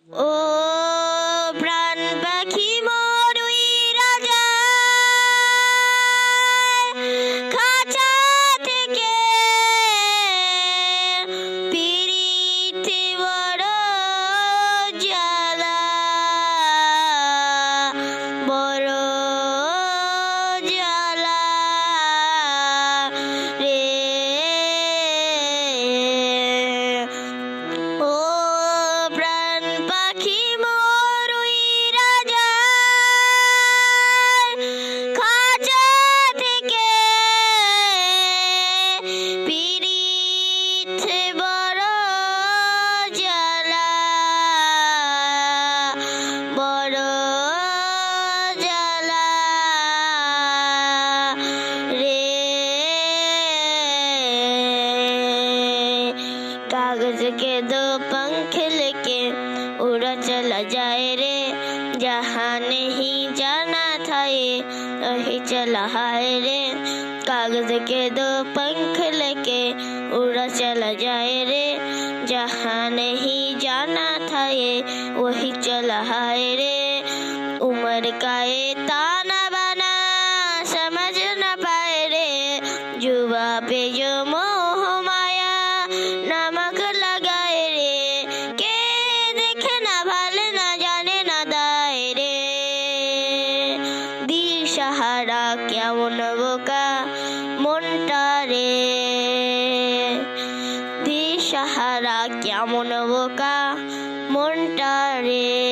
ও প্রাণ পাখি মোর উইরা যায় খাঁচা থেকে, পিরিতি বড় জ্বালা, বড় জ্বালা রে। ও প্রাণ পাখি মোর উইরা যায় খাঁচা থেকে, পিরিতে বড় জ্বালা, বড় জ্বালা রে। कागज के दो पंख लेके उड़ा चला जाए रे, जहाँ नहीं जाना था ये वही चला हाय रे। कागज के दो पंख लेके उड़ा चला जाए रे, जहाँ नहीं जाना था ये वही चला हाय रे। उम्र का ये ताना बाना समझ न पाए रे, जुबा पे जो मोह माया नमक लगाए रे। के देखे ना भाले ना जाने ना दाए रे, দিশাহারা কেমন বোকা মনটা রে, দিশাহারা কেমন বোকা মনটা রে।